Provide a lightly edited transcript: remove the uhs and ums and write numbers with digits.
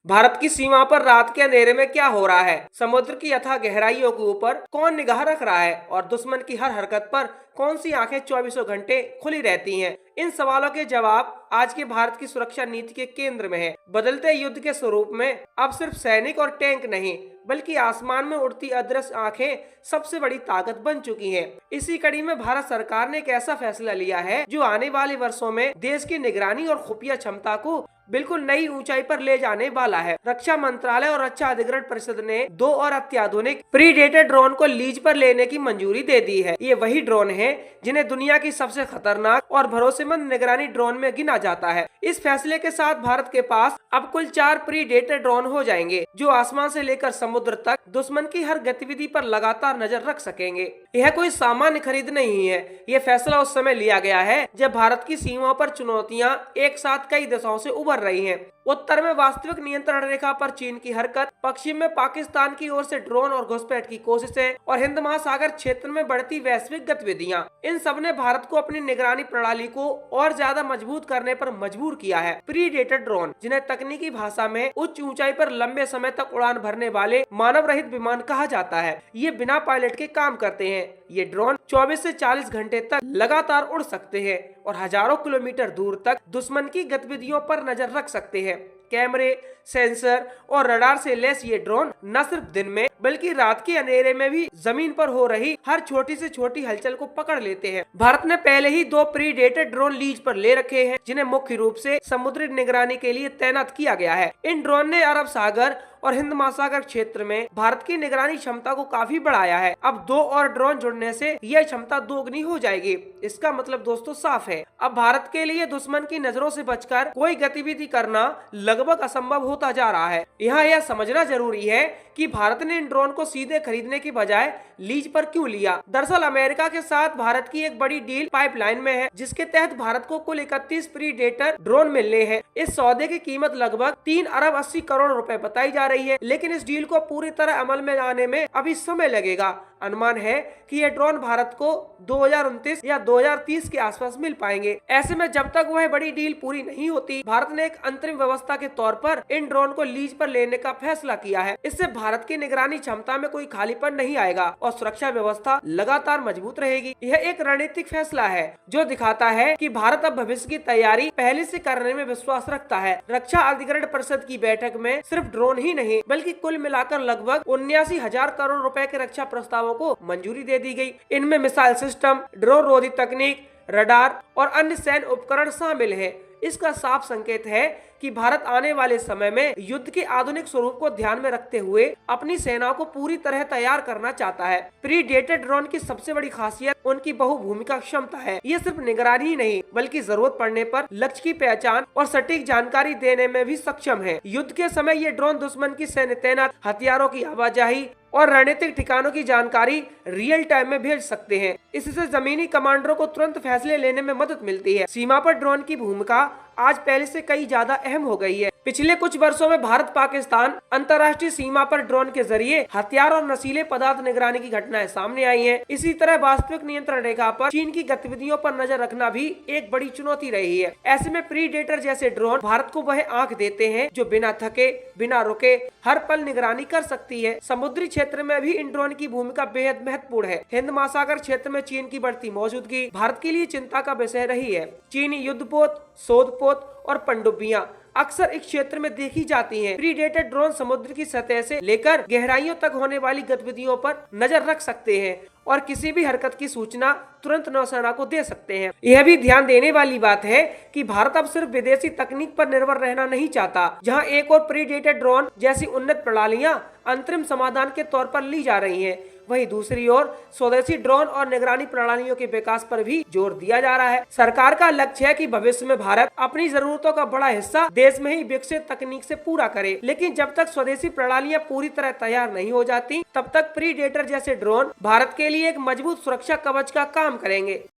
भारत की सीमा पर रात के अंधेरे में क्या हो रहा है? समुद्र की अथाह गहराइयों के ऊपर कौन निगाह रख रहा है और दुश्मन की हर हरकत पर कौन सी आंखें चौबीसों घंटे खुली रहती हैं? इन सवालों के जवाब आज के भारत की सुरक्षा नीति के केंद्र में है। बदलते युद्ध के स्वरूप में अब सिर्फ सैनिक और टैंक नहीं, बल्कि आसमान में उड़ती अदृश्य आंखें सबसे बड़ी ताकत बन चुकी हैं। इसी कड़ी में भारत सरकार ने एक ऐसा फैसला लिया है जो आने वाले वर्षों में देश की निगरानी और खुफिया क्षमता को बिल्कुल नई ऊंचाई पर ले जाने वाला है। रक्षा मंत्रालय और रक्षा अधिग्रहण परिषद ने 2 और अत्याधुनिक प्रीडेटर ड्रोन को लीज पर लेने की मंजूरी दे दी है। ये वही ड्रोन है जिन्हें दुनिया की सबसे खतरनाक और भरोसेमंद निगरानी ड्रोन में गिना जाता है। इस फैसले के साथ भारत के पास अब कुल 4 प्रीडेटर ड्रोन हो जाएंगे जो आसमान से लेकर समुद्र तक दुश्मन की हर गतिविधि पर लगातार नजर रख सकेंगे। यह कोई सामान्य खरीद नहीं है। यह फैसला उस समय लिया गया है जब भारत की सीमा पर चुनौतियां एक साथ कई दिशाओं से उभर रही हैं। उत्तर में वास्तविक नियंत्रण रेखा पर चीन की हरकत, पश्चिम में पाकिस्तान की ओर से ड्रोन और घुसपैठ की कोशिशें और हिंद महासागर क्षेत्र में बढ़ती वैश्विक गतिविधियां, इन सब ने भारत को अपनी निगरानी प्रणाली को और ज्यादा मजबूत करने पर मजबूर किया है। प्रीडेटर ड्रोन, जिन्हें तकनीकी भाषा में उच्च ऊंचाई पर लंबे समय तक उड़ान भरने वाले मानव रहित विमान कहा जाता है, ये बिना पायलट के काम करते हैं। ये ड्रोन 24 से 40 घंटे तक लगातार उड़ सकते हैं और हजारों किलोमीटर दूर तक दुश्मन की गतिविधियों पर नजर रख सकते हैं। कैमरे, सेंसर और रडार से लैस ये ड्रोन न सिर्फ दिन में बल्कि रात के अंधेरे में भी जमीन पर हो रही हर छोटी से छोटी हलचल को पकड़ लेते हैं। भारत ने पहले ही 2 प्रीडेटर ड्रोन लीज पर ले रखे हैं जिन्हें मुख्य रूप से समुद्री निगरानी के लिए तैनात किया गया है। इन ड्रोन ने अरब सागर और हिंद महासागर क्षेत्र में भारत की निगरानी क्षमता को काफी बढ़ाया है। अब 2 और ड्रोन जुड़ने से यह क्षमता दोगुनी हो जाएगी। इसका मतलब दोस्तों साफ है, अब भारत के लिए दुश्मन की नजरों से बचकर कोई गतिविधि करना लगभग असंभव होता जा रहा है। यहाँ यह समझना जरूरी है कि भारत ने इन ड्रोन को सीधे खरीदने की बजाय लीज पर क्यों लिया। दरअसल अमेरिका के साथ भारत की एक बड़ी डील पाइपलाइन में है जिसके तहत भारत को कुल 31 प्रीडेटर ड्रोन मिलने हैं। इस सौदे की कीमत लगभग 3 अरब 80 करोड़ रुपए बताई जा रही है, लेकिन इस डील को पूरी तरह अमल में आने में अभी समय लगेगा। अनुमान है कि ये ड्रोन भारत को 2029 या 2030 के आसपास मिल पाएंगे। ऐसे में जब तक वह बड़ी डील पूरी नहीं होती, भारत ने एक अंतरिम व्यवस्था के तौर पर इन ड्रोन को लीज पर लेने का फैसला किया है। इससे भारत की निगरानी क्षमता में कोई खालीपन नहीं आएगा और सुरक्षा व्यवस्था लगातार मजबूत रहेगी। यह एक रणनीतिक फैसला है जो दिखाता है कि भारत अब भविष्य की तैयारी पहले से करने में विश्वास रखता है। रक्षा अधिग्रहण परिषद की बैठक में सिर्फ ड्रोन ही नहीं बल्कि कुल मिलाकर लगभग 79,000 करोड़ रुपए के रक्षा प्रस्तावों को मंजूरी दे दी गई। इनमें मिसाइल सिस्टम, ड्रोन रोधी तकनीक, रडार और अन्य सैन्य उपकरण शामिल हैं। इसका साफ संकेत है कि भारत आने वाले समय में युद्ध के आधुनिक स्वरूप को ध्यान में रखते हुए अपनी सेना को पूरी तरह तैयार करना चाहता है। प्रीडेटर ड्रोन की सबसे बड़ी खासियत उनकी बहुभूमिका क्षमता है। ये सिर्फ निगरानी ही नहीं बल्कि जरूरत पड़ने पर लक्ष्य की पहचान और सटीक जानकारी देने में भी सक्षम है। युद्ध के समय ये ड्रोन दुश्मन की सैन्य तैनात, हथियारों की आवाजाही और रणनीतिक ठिकानों की जानकारी रियल टाइम में भेज सकते हैं। इससे जमीनी कमांडरों को तुरंत फैसले लेने में मदद मिलती है। सीमा पर ड्रोन की भूमिका आज पहले से कई ज्यादा अहम हो गई है। पिछले कुछ वर्षों में भारत पाकिस्तान अंतर्राष्ट्रीय सीमा पर ड्रोन के जरिए हथियार और नशीले पदार्थ निगरानी की घटनाएं सामने आई हैं। इसी तरह वास्तविक नियंत्रण रेखा पर चीन की गतिविधियों पर नजर रखना भी एक बड़ी चुनौती रही है। ऐसे में प्रीडेटर जैसे ड्रोन भारत को वह आंख देते हैं जो बिना थके, बिना रुके हर पल निगरानी कर सकती है। समुद्री क्षेत्र में भी इन ड्रोन की भूमिका बेहद महत्वपूर्ण है। हिंद महासागर क्षेत्र में चीन की बढ़ती मौजूदगी भारत के लिए चिंता का विषय रही है। चीनी युद्धपोत, शोधपोत और पनडुब्बियां अक्सर इस क्षेत्र में देखी जाती हैं। प्रीडेटर ड्रोन समुद्र की सतह से लेकर गहराइयों तक होने वाली गतिविधियों पर नजर रख सकते हैं और किसी भी हरकत की सूचना तुरंत नौसेना को दे सकते हैं। यह भी ध्यान देने वाली बात है कि भारत अब सिर्फ विदेशी तकनीक पर निर्भर रहना नहीं चाहता। जहां एक और प्रीडेटर ड्रोन जैसी उन्नत प्रणालियां अंतरिम समाधान के तौर पर ली जा रही हैं, वहीं दूसरी ओर स्वदेशी ड्रोन और निगरानी प्रणालियों के विकास पर भी जोर दिया जा रहा है। सरकार का लक्ष्य है कि भविष्य में भारत अपनी जरूरतों का बड़ा हिस्सा देश में ही विकसित तकनीक से पूरा करे, लेकिन जब तक स्वदेशी प्रणालियां पूरी तरह तैयार नहीं हो जाती, तब तक प्रीडेटर जैसे ड्रोन भारत के लिए एक मजबूत सुरक्षा कवच का काम करेंगे।